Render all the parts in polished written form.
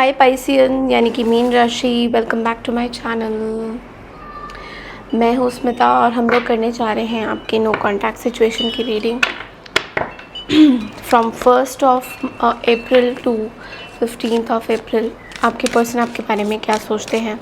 हाय Piscean यानी कि मीन राशि, welcome back to my channel. मैं हूँ स्मिता और हम लोग करने जा रहे हैं आपके नो कॉन्टैक्ट सिचुएशन की reading from 1st of April to 15th of April. आपके पर्सन आपके बारे में क्या सोचते हैं?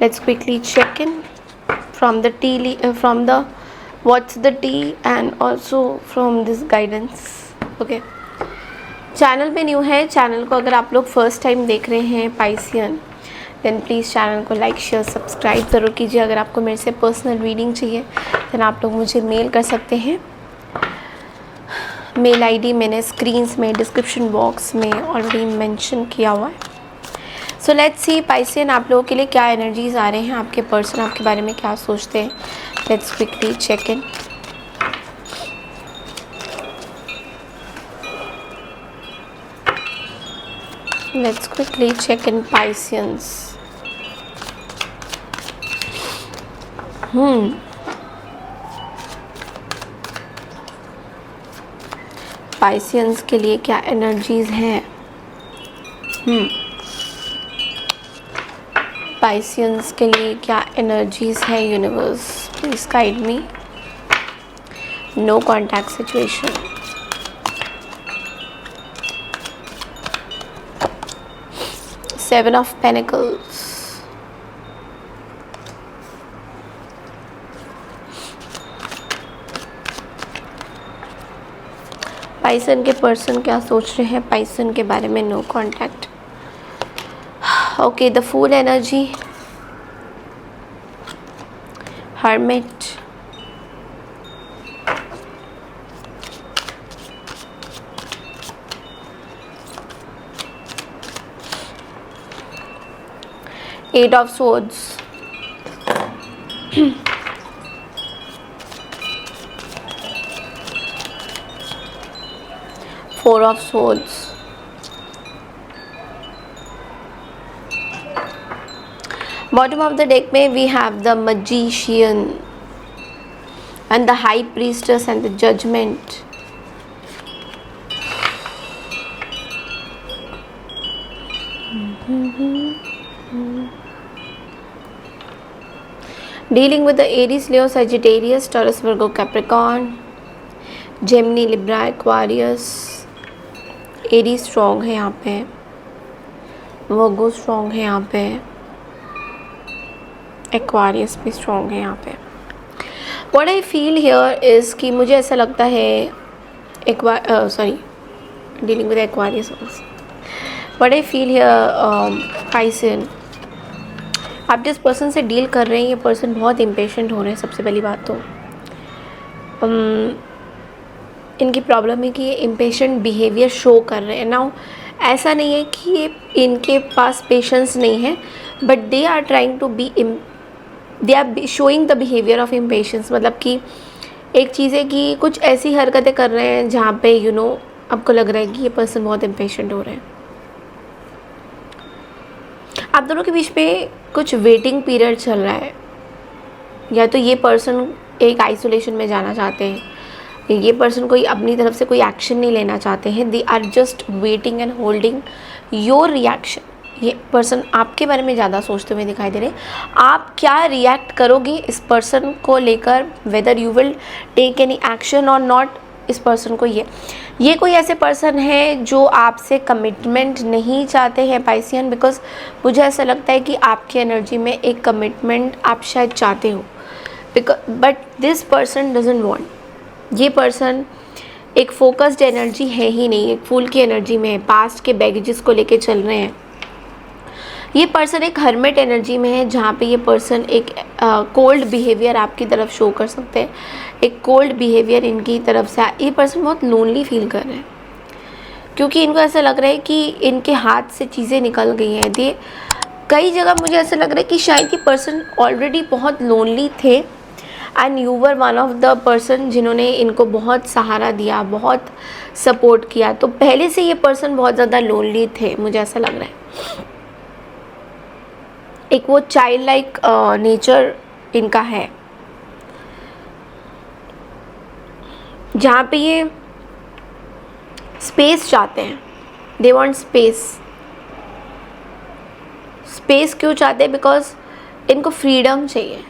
Let's quickly check in from the what's the tea and also from this guidance. Okay, channel पे न्यू है, चैनल को अगर आप लोग फर्स्ट टाइम देख रहे हैं पाइसियन, देन प्लीज़ चैनल को लाइक शेयर सब्सक्राइब ज़रूर कीजिए। अगर आपको मेरे से पर्सनल रीडिंग चाहिए देन आप लोग मुझे मेल कर सकते हैं। मेल आईडी मैंने स्क्रीन्स में डिस्क्रिप्शन बॉक्स में ऑलरेडी मेंशन किया हुआ है। सो लेट्स सी पाइसियन आप लोगों के लिए क्या एनर्जीज आ रहे हैं, आपके पर्सन आपके बारे में क्या सोचते हैं। Let's quickly check in. Let's quickly check in Pisceans. Pisceans के लिए क्या एनर्जीज हैं? Pisceans के लिए क्या एनर्जीज है? Universe please guide me. No contact situation. Seven of Pentacles. Piscean के पर्सन क्या सोच रहे हैं पाइसन के बारे में? No contact. Okay, the fool energy, hermit, Eight of Swords, Four of Swords, bottom of the deck में we have the Magician and the High Priestess and the Judgment. Dealing with the Aries, Leo, Sagittarius, Taurus, Virgo, Capricorn, Gemini, Libra, Aquarius. Aries strong है यहाँ पे, वर्गो strong है यहाँ पे, Aquarius भी strong है यहाँ पे। What I feel here is कि मुझे ऐसा लगता है dealing with Aquarius also. What I feel here, Piscean, आप जिस पर्सन से डील कर रहे हैं ये पर्सन बहुत इम्पेशेंट हो रहे हैं। सबसे पहली बात तो इनकी प्रॉब्लम है कि ये इम्पेशेंट बिहेवियर शो कर रहे हैं। नाउ ऐसा नहीं है कि ये इनके पास पेशेंस नहीं है, but they are trying to be they are showing the behaviour of impatience. मतलब कि एक चीज़ है कि कुछ ऐसी हरकतें कर रहे हैं जहाँ पे आपको लग रहा है कि ये पर्सन बहुत इम्पेशेंट हो रहे हैं। आप दोनों के बीच में कुछ वेटिंग पीरियड चल रहा है, या तो ये पर्सन एक आइसोलेशन में जाना चाहते हैं, ये पर्सन कोई अपनी तरफ से कोई एक्शन नहीं लेना चाहते हैं। They are just waiting and holding your reaction. ये पर्सन आपके बारे में ज़्यादा सोचते हुए दिखाई दे रहे हैं। आप क्या रिएक्ट करोगे इस पर्सन को लेकर, whether you will take any action और नॉट। इस पर्सन को ये कोई ऐसे पर्सन है जो आपसे कमिटमेंट नहीं चाहते हैं पाइसियन, बिकॉज मुझे ऐसा लगता है कि आपकी एनर्जी में एक कमिटमेंट आप शायद चाहते हो, but this person doesn't want. ये पर्सन एक फोकस्ड एनर्जी है ही नहीं, एक फूल की एनर्जी में है, पास्ट के बैगेजेस को लेके चल रहे हैं। ये पर्सन एक हर्मिट एनर्जी में है, जहाँ पे ये पर्सन एक कोल्ड बिहेवियर आपकी तरफ शो कर सकते हैं। एक कोल्ड बिहेवियर इनकी तरफ से ये पर्सन बहुत लोनली फील कर रहे हैं, क्योंकि इनको ऐसा लग रहा है कि इनके हाथ से चीज़ें निकल गई हैं। कई जगह मुझे ऐसा लग रहा है कि शायद ये पर्सन ऑलरेडी बहुत लोनली थे and you were one of the person जिन्होंने इनको बहुत सहारा दिया, बहुत सपोर्ट किया। तो पहले से ये पर्सन बहुत ज़्यादा लोनली थे, मुझे ऐसा लग रहा है। एक वो चाइल्ड लाइक नेचर इनका है, जहाँ पे ये स्पेस चाहते हैं। They want space. स्पेस क्यों चाहते हैं? बिकॉज इनको फ्रीडम चाहिए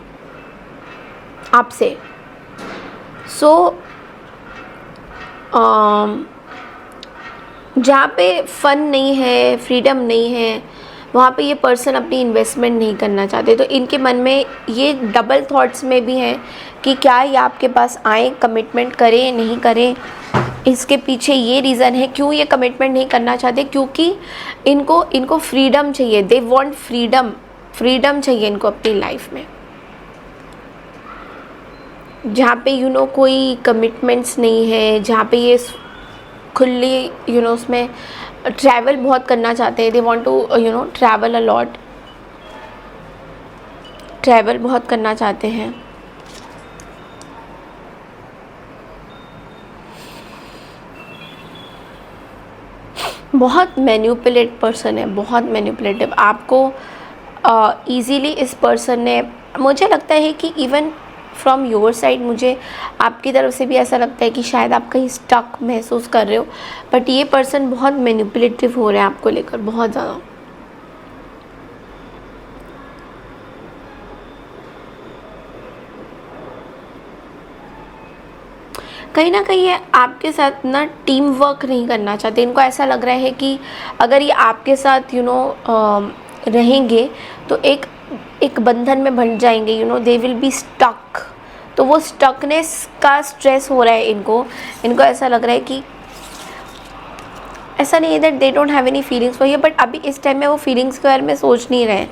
आपसे. सो जहाँ पे फन नहीं है, फ्रीडम नहीं है, वहाँ पे ये पर्सन अपनी इन्वेस्टमेंट नहीं करना चाहते. तो इनके मन में ये डबल थॉट्स में भी हैं कि क्या ये आपके पास आए, कमिटमेंट करें नहीं करें. इसके पीछे ये रीज़न है क्यों ये कमिटमेंट नहीं करना चाहते, क्योंकि इनको फ्रीडम चाहिए. दे वांट फ्रीडम चाहिए इनको अपनी लाइफ में, जहाँ पे कोई कमिटमेंट्स नहीं है, जहाँ पे ये खुली उसमें ट्रैवल बहुत करना चाहते हैं. They want to travel a lot, travel बहुत करना चाहते हैं. बहुत मैन्युपुलेट पर्सन है, बहुत मैन्युपुलेटिव. आपको ईज़िली इस पर्सन ने, मुझे लगता है कि इवन फ्रॉम योर साइड, मुझे आपकी तरफ से भी ऐसा लगता है कि शायद आप कहीं स्टक महसूस कर रहे हो. बट ये पर्सन बहुत मैन्युपुलेटिव हो रहा है आपको लेकर, बहुत ज़्यादा. कहीं ना कहीं ये आपके साथ ना टीम वर्क नहीं करना चाहते. इनको ऐसा लग रहा है कि अगर ये आपके साथ रहेंगे तो एक बंधन में बंध जाएंगे. They will be stuck. तो वो स्टकनेस का स्ट्रेस हो रहा है इनको ऐसा लग रहा है कि ऐसा नहीं है that they don't have any feelings for you, but अभी इस टाइम में वो फीलिंग्स के बारे में सोच नहीं रहे हैं.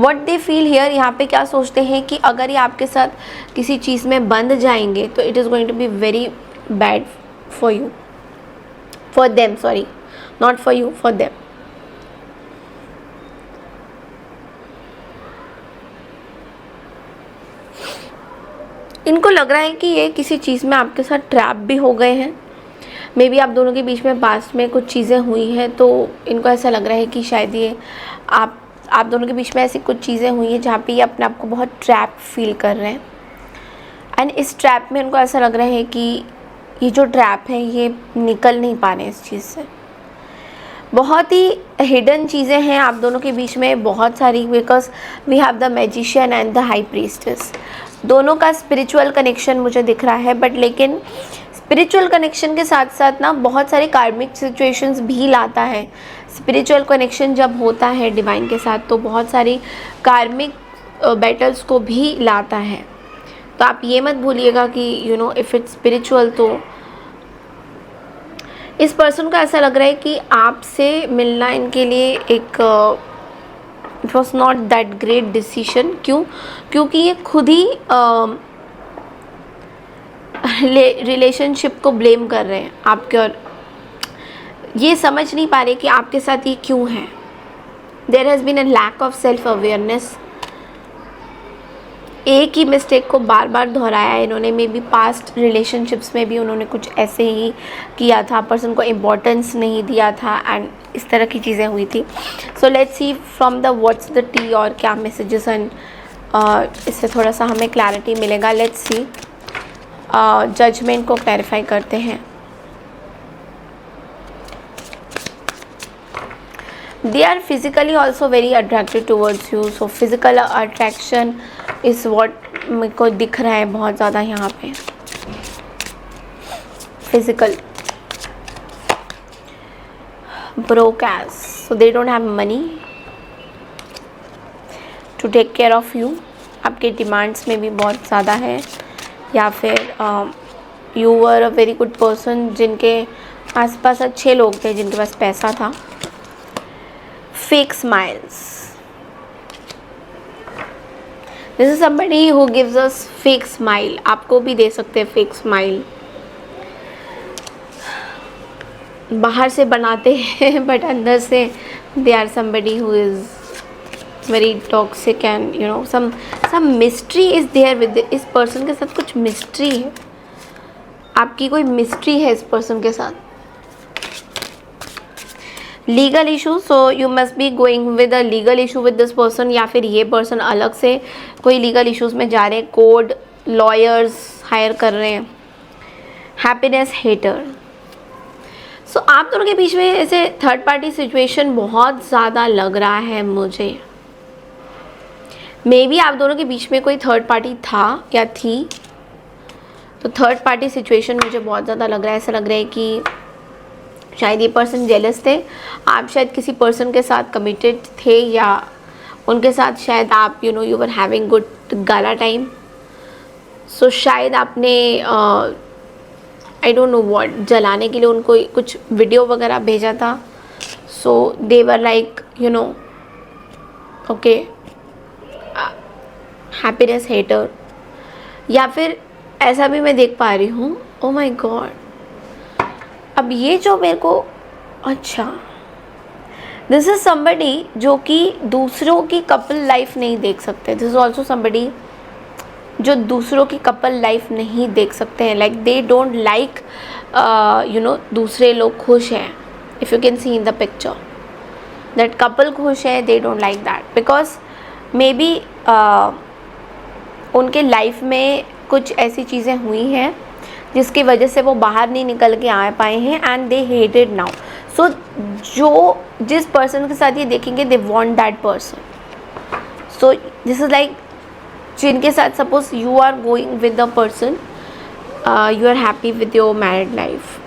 व्हाट दे फील हियर, यहाँ पे क्या सोचते हैं कि अगर ये आपके साथ किसी चीज़ में बंध जाएंगे तो it is going to be very bad for you, for them, sorry, not for you, for them. इनको लग रहा है कि ये किसी चीज़ में आपके साथ ट्रैप भी हो गए हैं. मे बी आप दोनों के बीच में पास्ट में कुछ चीज़ें हुई हैं, तो इनको ऐसा लग रहा है कि शायद ये आप दोनों के बीच में ऐसी कुछ चीज़ें हुई हैं जहाँ पे ये अपने आप को बहुत ट्रैप फील कर रहे हैं. एंड इस ट्रैप में इनको ऐसा लग रहा है कि ये जो ट्रैप है ये निकल नहीं पा रहे हैं इस चीज़ से. बहुत ही हिडन चीज़ें हैं आप दोनों के बीच में, बहुत सारी. Because we have the magician and the high priestess. दोनों का स्पिरिचुअल कनेक्शन मुझे दिख रहा है, बट लेकिन स्पिरिचुअल कनेक्शन के साथ साथ ना बहुत सारे कार्मिक सिचुएशंस भी लाता है. स्पिरिचुअल कनेक्शन जब होता है डिवाइन के साथ तो बहुत सारी कार्मिक बैटल्स को भी लाता है. तो आप ये मत भूलिएगा कि इफ़ इट्स स्पिरिचुअल, तो इस पर्सन को ऐसा लग रहा है कि आपसे मिलना इनके लिए एक it was not that great decision. क्योंकि ये खुद ही रिलेशनशिप को ब्लेम कर रहे हैं आपके, और ये समझ नहीं पा रहे कि आपके साथ ये क्यों है. There has been a lack of self awareness. एक ही मिस्टेक को बार बार दोहराया है इन्होंने. मे बी पास्ट रिलेशनशिप्स में भी उन्होंने कुछ ऐसे ही किया था, पर्सन को इम्पोर्टेंस नहीं दिया था एंड इस तरह की चीज़ें हुई थी. सो let's C from the what's the T और क्या मैसेजेस एंड इससे थोड़ा सा हमें क्लैरिटी मिलेगा. लेट्स सी जजमेंट को क्लैरिफाई करते हैं. They are physically also very attracted towards you. So physical attraction is what मेरे को दिख रहा है बहुत ज़्यादा यहाँ पे. Physical. Broke ass. So they don't have money to take care of you. आपके डिमांड्स में भी बहुत ज़्यादा है, या फिर you were a very good person जिनके आसपास अच्छे लोग थे, जिनके पास पैसा था. Fake smiles. This is somebody who gives us fake smile. आपको भी दे सकते हैं fake smile. बाहर से बनाते हैं बट अंदर से they are somebody who is very toxic and some mystery is there with इस person के साथ कुछ mystery है. आपकी कोई mystery है इस person के साथ. Legal issue. So you must be going with a legal issue with this person, या फिर ये पर्सन अलग से कोई लीगल इश्यूज़ में जा रहे हैं. कोर्ट लॉयर्स हायर कर रहे हैं. Happiness hater. सो आप दोनों के बीच में ऐसे थर्ड पार्टी सिचुएशन बहुत ज़्यादा लग रहा है मुझे. मे बी आप दोनों के बीच में कोई थर्ड पार्टी था या थी। तो थर्ड पार्टी सिचुएशन मुझे बहुत ज़्यादा लग रहा है, ऐसा लग रहा है कि शायद ये पर्सन जेलस थे, आप शायद किसी पर्सन के साथ कमिटेड थे, या उनके साथ शायद आप you were having good gala time. So शायद आपने आई डोंट नो व्हाट जलाने के लिए उनको कुछ वीडियो वगैरह भेजा था। So they were like okay happiness hater, या फिर ऐसा भी मैं देख पा रही हूँ। ओ माय गॉड, अब ये जो मेरे को, अच्छा दिस इज समबडी जो कि दूसरों की कपल लाइफ नहीं देख सकते। दिस इज ऑल्सो समबडी जो दूसरों की कपल लाइफ नहीं देख सकते हैं, लाइक दे डोंट लाइक दूसरे लोग खुश हैं। If you can see in the picture that couple खुश है, they don't like that because may be उनके लाइफ में कुछ ऐसी चीज़ें हुई हैं जिसकी वजह से वो बाहर नहीं निकल के आ पाए हैं and they hated now. So जो जिस पर्सन के साथ ये देखेंगे they want that person. So this is like जिनके साथ suppose you are going with the person, you are happy with your married life,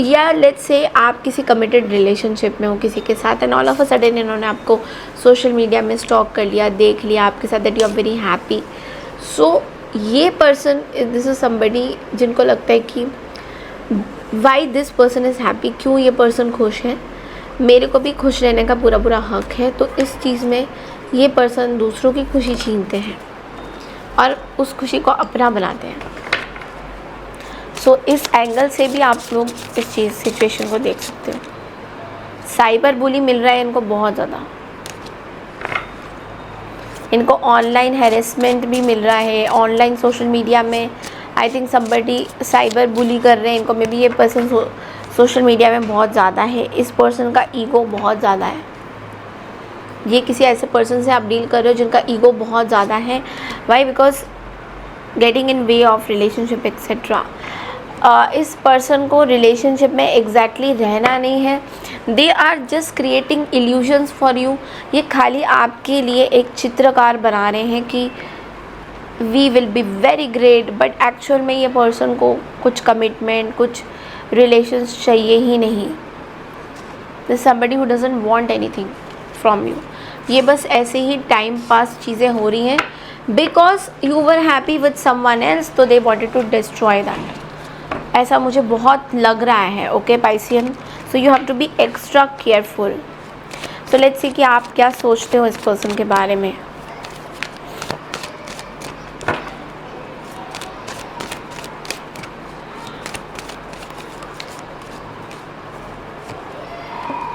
या लेट्स से आप किसी कमिटेड रिलेशनशिप में हो किसी के साथ and all of a sudden इन्होंने आपको सोशल मीडिया में स्टॉक कर लिया, देख लिया आपके साथ, that you are very happy. So ये पर्सन, दिस इज समबडी जिनको लगता है कि why this person is happy, क्यों ये पर्सन खुश है, मेरे को भी खुश रहने का पूरा पूरा हक है। तो इस चीज़ में ये पर्सन दूसरों की खुशी छीनते हैं और उस खुशी को अपना बनाते हैं। सो इस एंगल से भी आप लोग इस चीज़ सिचुएशन को देख सकते हो। साइबर बुली मिल रहा है इनको बहुत ज़्यादा, इनको ऑनलाइन हैरेसमेंट भी मिल रहा है, ऑनलाइन सोशल मीडिया में I think somebody cyber bully कर रहे हैं इनको। मे बी ये पर्सन सोशल मीडिया में बहुत ज़्यादा है, इस पर्सन का ईगो बहुत ज़्यादा है। ये किसी ऐसे पर्सन से आप डील कर रहे हो जिनका ईगो बहुत ज़्यादा है। Why? Because getting in way of relationship etcetera. इस पर्सन को रिलेशनशिप में एग्जैक्टली रहना नहीं है, they are just creating illusions for you. ये खाली आपके लिए एक चित्रकार बना रहे हैं कि we will be very great, but actual में ये पर्सन को कुछ कमिटमेंट, कुछ रिलेशंस चाहिए ही नहीं। This somebody who doesn't want anything from you. ये बस ऐसे ही टाइम पास चीज़ें हो रही हैं because you were happy with someone else, तो they wanted to destroy that. ऐसा मुझे बहुत लग रहा है। Okay Piscean, so you have to be extra careful. So let's see कि आप क्या सोचते हो इस पर्सन के बारे में।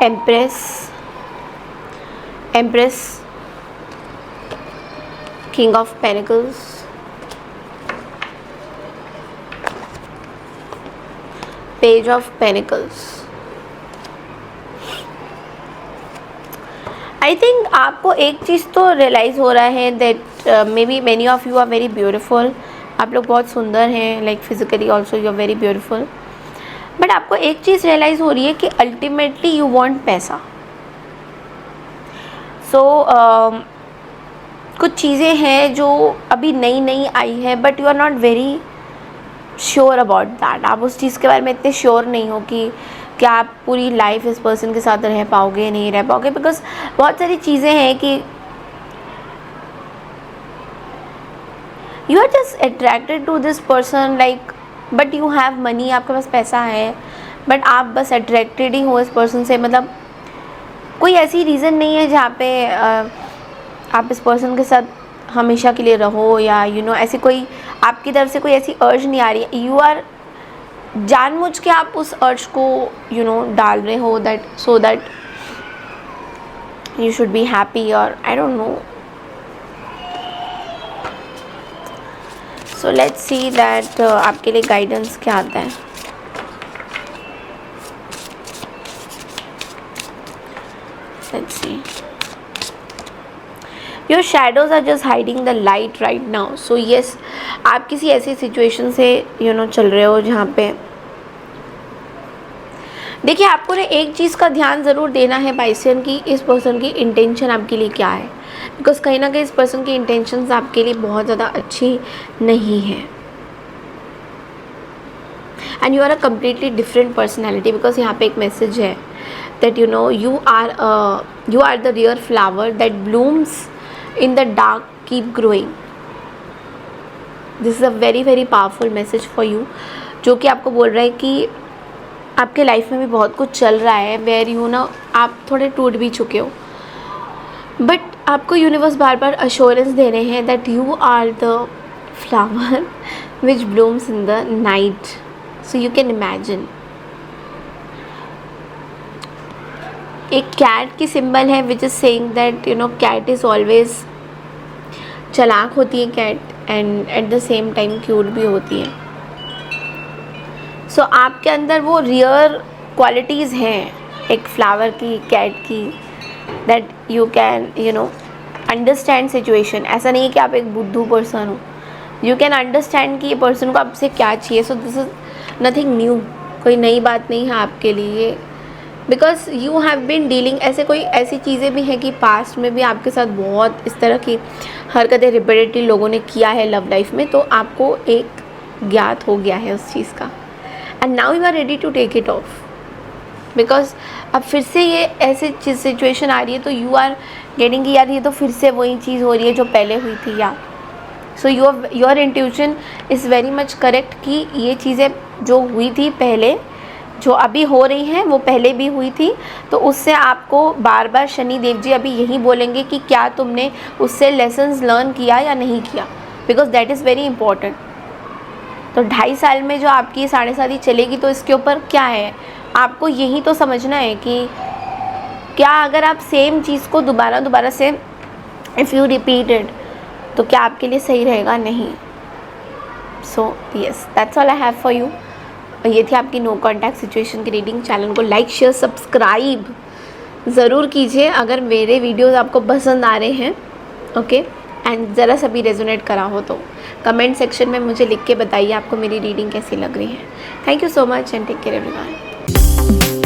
Empress, king of pentacles, page of pentacles. I think आपको एक चीज़ तो रियलाइज़ हो रहा है that maybe many of you are very beautiful. आप लोग बहुत सुंदर हैं, like physically also you are very beautiful. But आपको एक चीज़ रियलाइज़ हो रही है कि अल्टीमेटली यू वांट पैसा। सो कुछ चीज़ें हैं जो अभी नई नई आई है but you are not very sure about that. आप उस चीज़ के बारे में इतने श्योर नहीं हो कि क्या आप पूरी लाइफ इस पर्सन के साथ रह पाओगे, नहीं रह पाओगे, बिकॉज बहुत सारी चीज़ें हैं कि you are just attracted to this person, like but you have money, आपके पास पैसा है बट आप बस अट्रैक्टेड ही हो इस पर्सन से। मतलब कोई ऐसी रीज़न नहीं है जहाँ पे आप इस पर्सन के साथ हमेशा के लिए रहो, या ऐसी कोई आपकी तरफ से कोई ऐसी अर्ज नहीं आ रही है। यू आर जानबूझ के आप उस अर्ज को डाल रहे हो that so that you should be happy, और I don't know. So let's see that आपके लिए गाइडेंस क्या आता है। Let's see. Your shadows are just hiding the light right now. So yes, आप किसी ऐसी सिचुएशन से चल रहे हो जहाँ पे देखिए आपको ना एक चीज़ का ध्यान ज़रूर देना है पाइसियन की, इस पर्सन की इंटेंशन आपके लिए क्या है, बिकॉज कहीं ना कहीं इस पर्सन की इंटेंशंस आपके लिए बहुत ज़्यादा अच्छी नहीं है। And you are a completely different personality, because यहाँ पे एक मैसेज है that you know you are the rare flower that blooms in the dark, keep growing. This is a very very powerful message for you, जो कि आपको बोल रहा है कि आपके लाइफ में भी बहुत कुछ चल रहा है वेर यू ना आप थोड़े टूट भी चुके हो, बट आपको यूनिवर्स बार बार अश्योरेंस दे रहे हैं that you are the flower which blooms in the night. So you can imagine, एक कैट की सिंबल है which is saying that you know cat is always चालाक होती है cat, and at the same time cute भी होती है। सो आपके अंदर वो रियर क्वालिटीज़ हैं एक फ्लावर की, कैट की, that you can you know understand situation. ऐसा नहीं है कि आप एक बुद्धू पर्सन हो, यू कैन अंडरस्टैंड कि ये पर्सन को आपसे क्या चाहिए। So this is nothing new, कोई नई बात नहीं है आपके लिए, because you have been dealing, ऐसे कोई ऐसी चीज़ें भी हैं कि पास्ट में भी आपके साथ बहुत इस तरह की हरकतें रिपीटेडली लोगों ने किया है लव लाइफ में, तो आपको एक ज्ञात हो गया है उस चीज़ का, and now you are ready to take it off, because अब फिर से ये ऐसी चीज़ सिचुएशन आ रही है तो यू आर गेटिंग कि यार ये तो फिर से वही चीज़ हो रही है जो पहले हुई थी। या so your intuition is very much correct कि ये चीज़ें जो हुई थी पहले, जो अभी हो रही हैं वो पहले भी हुई थी, तो उससे आपको बार बार शनि देव जी अभी यही बोलेंगे कि क्या तुमने उससे लेसन्स लर्न किया या नहीं किया, because that is very important. तो 2.5 साल में जो आपकी साढ़े शादी चलेगी तो इसके ऊपर क्या है, आपको यही तो समझना है कि क्या अगर आप सेम चीज़ को दोबारा से इफ़ यू रिपीटेड तो क्या आपके लिए सही रहेगा, नहीं। So yes, that's all I have for you. ये थी आपकी नो कॉन्टैक्ट सिचुएशन की रीडिंग। चैनल को लाइक शेयर सब्सक्राइब ज़रूर कीजिए अगर मेरे वीडियोस आपको पसंद आ रहे हैं, ओके। एंड ज़रा सा भी रेजोनेट करा हो तो कमेंट सेक्शन में मुझे लिख के बताइए आपको मेरी रीडिंग कैसी लग रही है। Thank you so much and take care everyone.